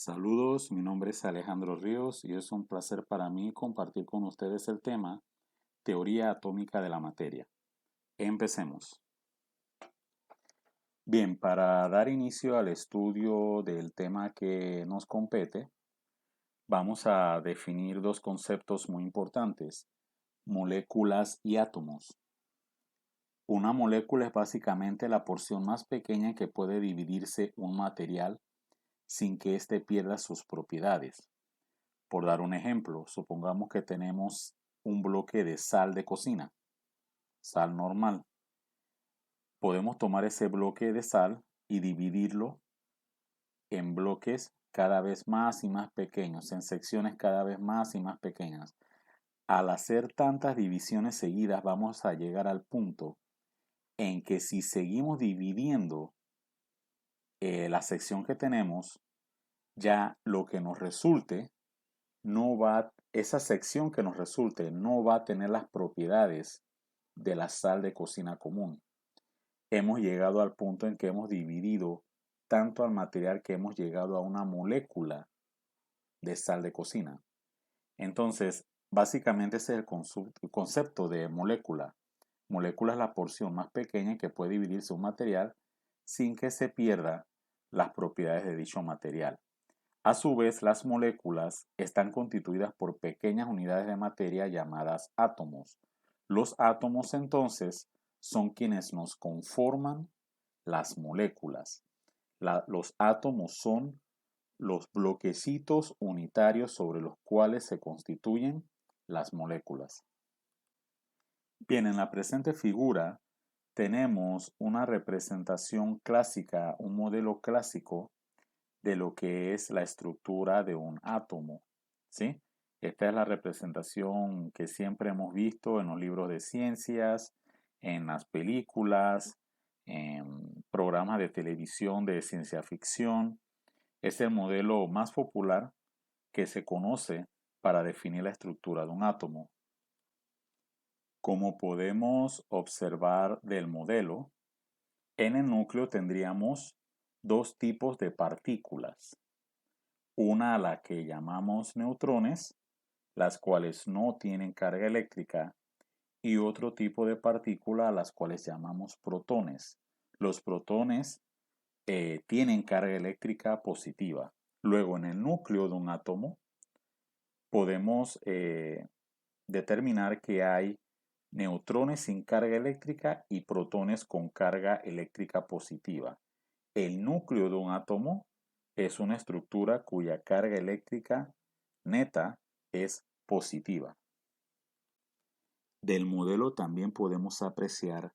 Saludos, mi nombre es Alejandro Ríos y es un placer para mí compartir con ustedes el tema Teoría atómica de la materia. Empecemos. Bien, para dar inicio al estudio del tema que nos compete, vamos a definir dos conceptos muy importantes, moléculas y átomos. Una molécula es básicamente la porción más pequeña que puede dividirse un material sin que éste pierda sus propiedades. Por dar un ejemplo, supongamos que tenemos un bloque de sal de cocina, sal normal. Podemos tomar ese bloque de sal y dividirlo en bloques cada vez más y más pequeños, en secciones cada vez más y más pequeñas. Al hacer tantas divisiones seguidas, vamos a llegar al punto en que si seguimos dividiendo la sección que tenemos, ya lo que nos resulte esa sección que nos resulte no va a tener las propiedades de la sal de cocina común. Hemos llegado al punto en que hemos dividido tanto al material que hemos llegado a una molécula de sal de cocina. Entonces, básicamente ese es el concepto de molécula. Molécula es la porción más pequeña que puede dividirse un material sin que se pierda las propiedades de dicho material. A su vez, las moléculas están constituidas por pequeñas unidades de materia llamadas átomos. Los átomos entonces son quienes nos conforman las moléculas. Los átomos son los bloquecitos unitarios sobre los cuales se constituyen las moléculas. Bien, en la presente figura tenemos una representación clásica, un modelo clásico de lo que es la estructura de un átomo, ¿sí? Esta es la representación que siempre hemos visto en los libros de ciencias, en las películas, en programas de televisión de ciencia ficción. Es el modelo más popular que se conoce para definir la estructura de un átomo. Como podemos observar del modelo, en el núcleo tendríamos dos tipos de partículas. Una a la que llamamos neutrones, las cuales no tienen carga eléctrica, y otro tipo de partícula a las cuales llamamos protones. Los protones tienen carga eléctrica positiva. Luego, en el núcleo de un átomo, podemos determinar que hay neutrones sin carga eléctrica y protones con carga eléctrica positiva. El núcleo de un átomo es una estructura cuya carga eléctrica neta es positiva. Del modelo también podemos apreciar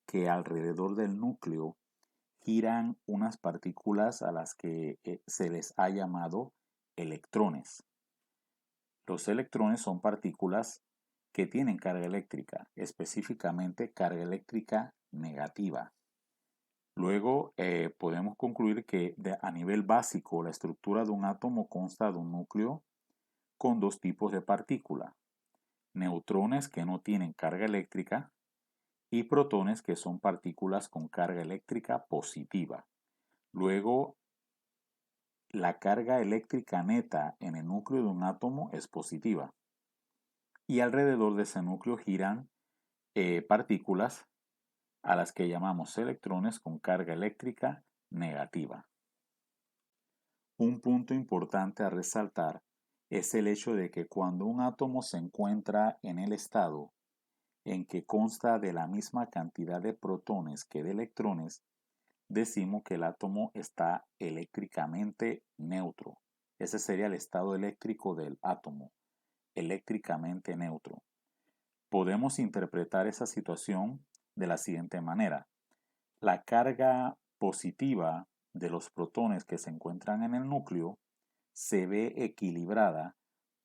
que alrededor del núcleo giran unas partículas a las que se les ha llamado electrones. Los electrones son partículas que tienen carga eléctrica, específicamente carga eléctrica negativa. Luego podemos concluir que a nivel básico la estructura de un átomo consta de un núcleo con dos tipos de partícula, neutrones que no tienen carga eléctrica y protones que son partículas con carga eléctrica positiva. Luego, la carga eléctrica neta en el núcleo de un átomo es positiva y alrededor de ese núcleo giran partículas a las que llamamos electrones con carga eléctrica negativa. Un punto importante a resaltar es el hecho de que cuando un átomo se encuentra en el estado en que consta de la misma cantidad de protones que de electrones, decimos que el átomo está eléctricamente neutro. Ese sería el estado eléctrico del átomo, eléctricamente neutro. Podemos interpretar esa situación de la siguiente manera. La carga positiva de los protones que se encuentran en el núcleo se ve equilibrada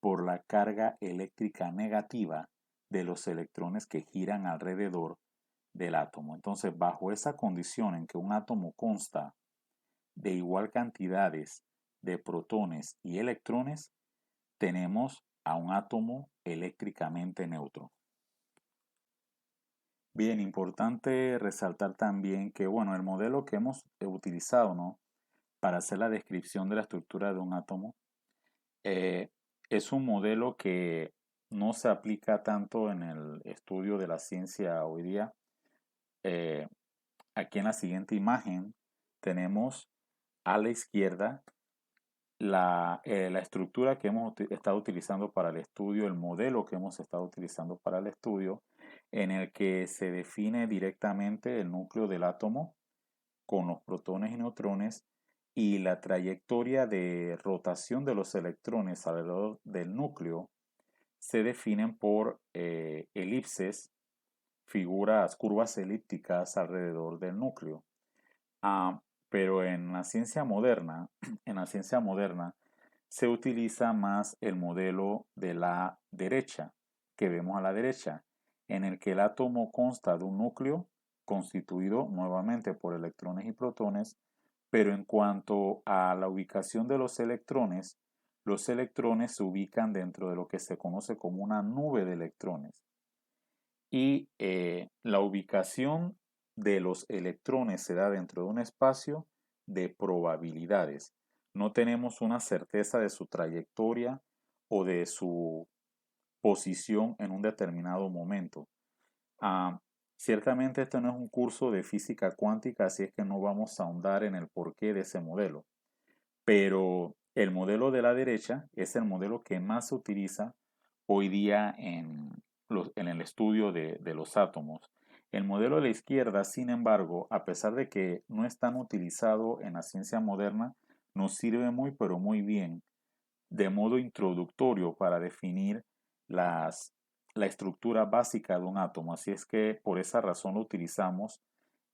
por la carga eléctrica negativa de los electrones que giran alrededor del átomo. Entonces, bajo esa condición en que un átomo consta de igual cantidades de protones y electrones, tenemos a un átomo eléctricamente neutro. Bien, importante resaltar también que, bueno, el modelo que hemos utilizado, ¿no?, para hacer la descripción de la estructura de un átomo. Eh, es un modelo que no se aplica tanto en el estudio de la ciencia hoy día. Eh, Aquí en la siguiente imagen tenemos a la izquierda la estructura que hemos estado utilizando para el estudio, el modelo que hemos estado utilizando para el estudio, en el que se define directamente el núcleo del átomo con los protones y neutrones y la trayectoria de rotación de los electrones alrededor del núcleo se definen por elipses, figuras, curvas elípticas alrededor del núcleo. Ah, pero en la ciencia moderna, en la ciencia moderna se utiliza más el modelo de la derecha, que vemos a la derecha, en el que el átomo consta de un núcleo constituido nuevamente por electrones y protones, pero en cuanto a la ubicación de los electrones se ubican dentro de lo que se conoce como una nube de electrones. Y la ubicación de los electrones se da dentro de un espacio de probabilidades. No tenemos una certeza de su trayectoria o de su posición en un determinado momento. Ah, Ciertamente esto no es un curso de física cuántica, así es que no vamos a ahondar en el porqué de ese modelo. Pero el modelo de la derecha es el modelo que más se utiliza hoy día en el estudio de los átomos. El modelo de la izquierda, sin embargo, a pesar de que no es tan utilizado en la ciencia moderna, nos sirve muy pero muy bien de modo introductorio para definir la estructura básica de un átomo. Así es que por esa razón lo utilizamos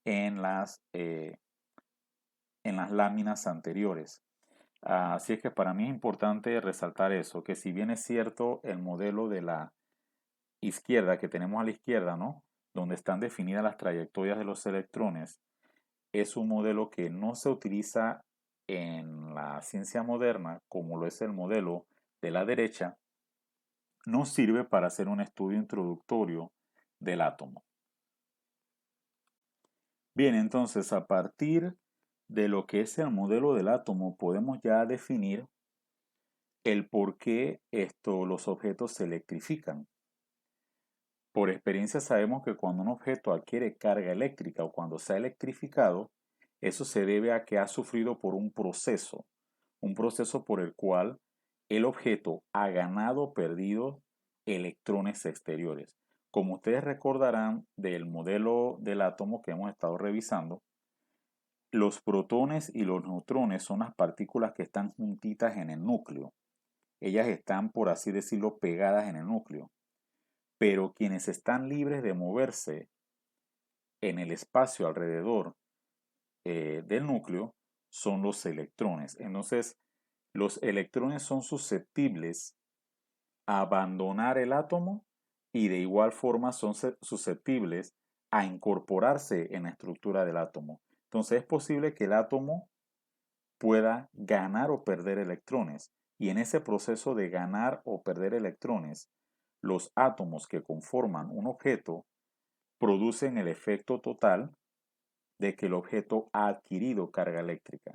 en en las láminas anteriores. Así es que para mí es importante resaltar eso, que si bien es cierto el modelo de la izquierda que tenemos a la izquierda, ¿no? Donde están definidas las trayectorias de los electrones, es un modelo que no se utiliza en la ciencia moderna como lo es el modelo de la derecha, no sirve para hacer un estudio introductorio del átomo. Bien, entonces a partir de lo que es el modelo del átomo podemos ya definir el por qué los objetos se electrifican. Por experiencia sabemos que cuando un objeto adquiere carga eléctrica o cuando se ha electrificado, eso se debe a que ha sufrido por un proceso por el cual el objeto ha ganado o perdido electrones exteriores. Como ustedes recordarán del modelo del átomo que hemos estado revisando, los protones y los neutrones son las partículas que están juntitas en el núcleo. Ellas están, por así decirlo, pegadas en el núcleo. Pero quienes están libres de moverse en el espacio alrededor del núcleo son los electrones. Entonces, los electrones son susceptibles a abandonar el átomo y de igual forma son susceptibles a incorporarse en la estructura del átomo. Entonces, es posible que el átomo pueda ganar o perder electrones. Y en ese proceso de ganar o perder electrones, los átomos que conforman un objeto producen el efecto total de que el objeto ha adquirido carga eléctrica.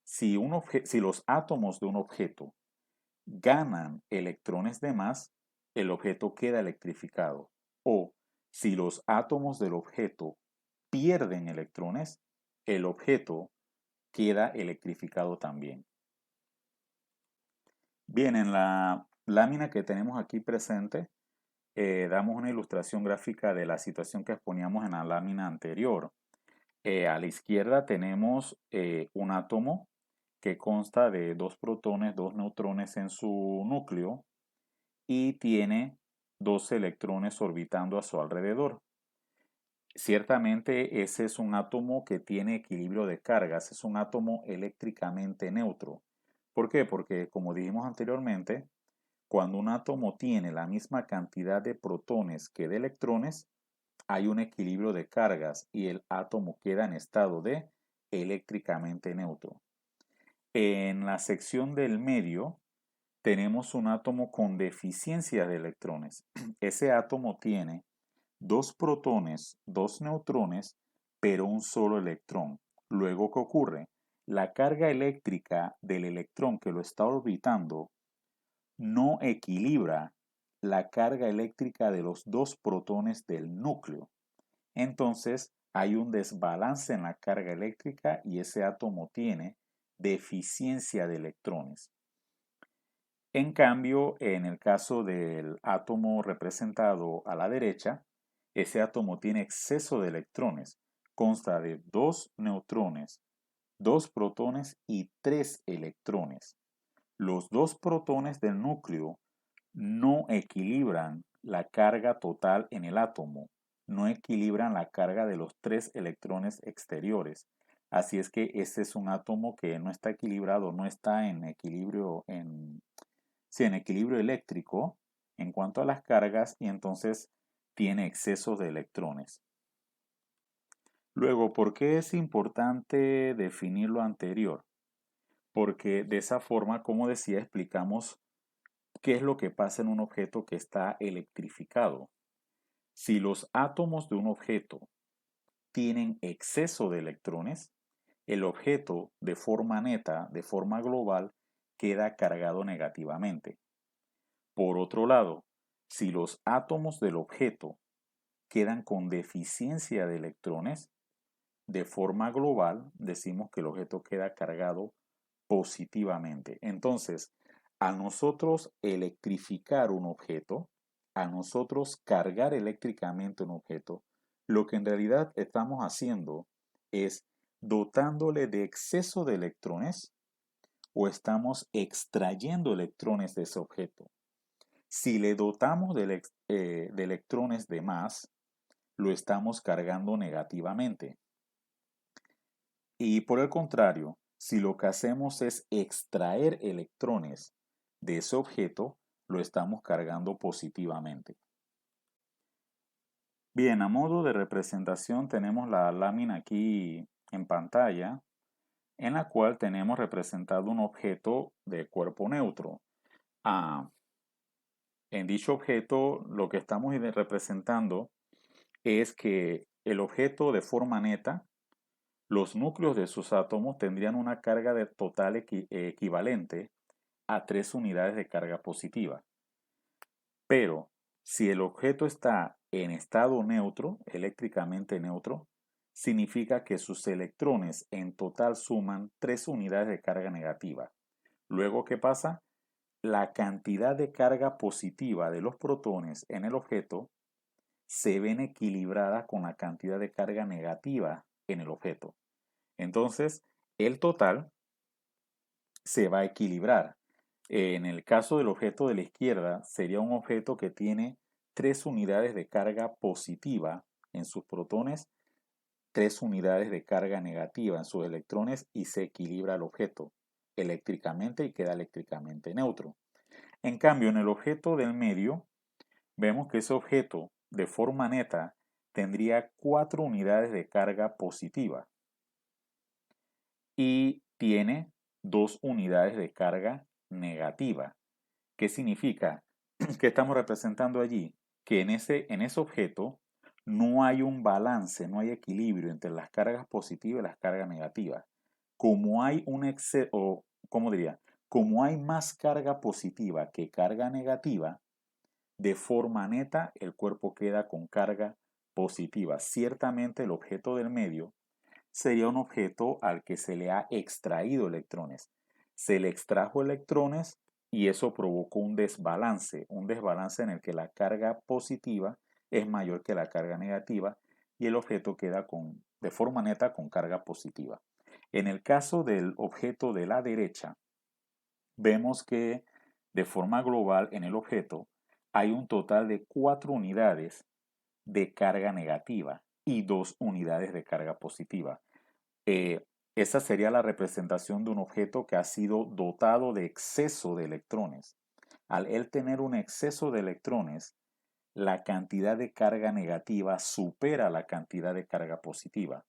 Si los átomos de un objeto ganan electrones de más, el objeto queda electrificado. O si los átomos del objeto pierden electrones, el objeto queda electrificado también. Bien, en la lámina que tenemos aquí presente, damos una ilustración gráfica de la situación que exponíamos en la lámina anterior. A la izquierda tenemos un átomo que consta de dos protones, dos neutrones en su núcleo y tiene dos electrones orbitando a su alrededor. Ciertamente ese es un átomo que tiene equilibrio de cargas, es un átomo eléctricamente neutro. ¿Por qué? Porque como dijimos anteriormente, cuando un átomo tiene la misma cantidad de protones que de electrones, hay un equilibrio de cargas y el átomo queda en estado de eléctricamente neutro. En la sección del medio tenemos un átomo con deficiencia de electrones. Ese átomo tiene dos protones, dos neutrones, pero un solo electrón. Luego, ¿qué ocurre? la carga eléctrica del electrón que lo está orbitando no equilibra la carga eléctrica de los dos protones del núcleo. Entonces hay un desbalance en la carga eléctrica y ese átomo tiene deficiencia de electrones. En cambio, en el caso del átomo representado a la derecha, ese átomo tiene exceso de electrones. Consta de 2 neutrones, 2 protones y 3 electrones. Los 2 protones del núcleo no equilibran la carga total en el átomo, no equilibran la carga de los 3 electrones exteriores. Así es que ese es un átomo que no está equilibrado, no está en equilibrio en equilibrio eléctrico en cuanto a las cargas y entonces tiene exceso de electrones. Luego, ¿por qué es importante definir lo anterior? Porque de esa forma, como decía, explicamos qué es lo que pasa en un objeto que está electrificado. Si los átomos de un objeto tienen exceso de electrones, el objeto de forma neta, de forma global, queda cargado negativamente. Por otro lado, si los átomos del objeto quedan con deficiencia de electrones, de forma global decimos que el objeto queda cargado positivamente. Entonces, a nosotros electrificar un objeto, a nosotros cargar eléctricamente un objeto, lo que en realidad estamos haciendo es dotándole de exceso de electrones o estamos extrayendo electrones de ese objeto. Si le dotamos de electrones de más, lo estamos cargando negativamente. Y por el contrario, si lo que hacemos es extraer electrones de ese objeto, lo estamos cargando positivamente. Bien, a modo de representación tenemos la lámina aquí en pantalla, en la cual tenemos representado un objeto de cuerpo neutro. En dicho objeto, lo que estamos representando es que el objeto de forma neta, los núcleos de sus átomos tendrían una carga total equivalente a 3 unidades de carga positiva. Pero si el objeto está en estado neutro, eléctricamente neutro, significa que sus electrones en total suman 3 unidades de carga negativa. Luego, ¿qué pasa? La cantidad de carga positiva de los protones en el objeto se ven equilibrada con la cantidad de carga negativa en el objeto. Entonces, el total se va a equilibrar. En el caso del objeto de la izquierda, sería un objeto que tiene 3 unidades de carga positiva en sus protones, 3 unidades de carga negativa en sus electrones y se equilibra el objeto eléctricamente y queda eléctricamente neutro. En cambio, en el objeto del medio, vemos que ese objeto de forma neta tendría 4 unidades de carga positiva y tiene 2 unidades de carga negativa. ¿Qué significa? ¿Qué estamos representando allí? Que en ese objeto no hay un balance, no hay equilibrio entre las cargas positivas y las cargas negativas. Como hay un exceso, o ¿cómo diría? Como hay más carga positiva que carga negativa, de forma neta el cuerpo queda con carga positiva. Ciertamente el objeto del medio sería un objeto al que se le ha extraído electrones. Se le extrajo electrones y eso provocó un desbalance en el que la carga positiva es mayor que la carga negativa y el objeto queda de forma neta con carga positiva. En el caso del objeto de la derecha, vemos que de forma global en el objeto hay un total de 4 unidades de carga negativa y 2 unidades de carga positiva. Esa sería la representación de un objeto que ha sido dotado de exceso de electrones. Al él tener un exceso de electrones, la cantidad de carga negativa supera la cantidad de carga positiva.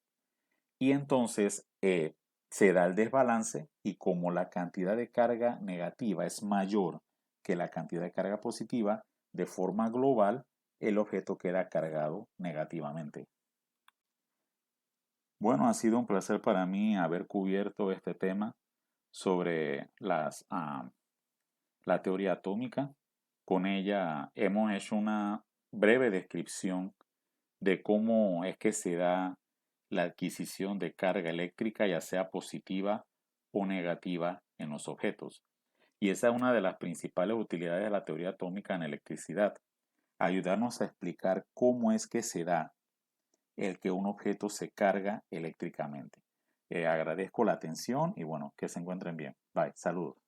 Y entonces se da el desbalance y como la cantidad de carga negativa es mayor que la cantidad de carga positiva, de forma global, el objeto queda cargado negativamente. Bueno, ha sido un placer para mí haber cubierto este tema sobre la teoría atómica. Con ella hemos hecho una breve descripción de cómo es que se da la adquisición de carga eléctrica, ya sea positiva o negativa, en los objetos. Y esa es una de las principales utilidades de la teoría atómica en electricidad, ayudarnos a explicar cómo es que se da el que un objeto se carga eléctricamente. Agradezco la atención y bueno, que se encuentren bien. Bye, saludos.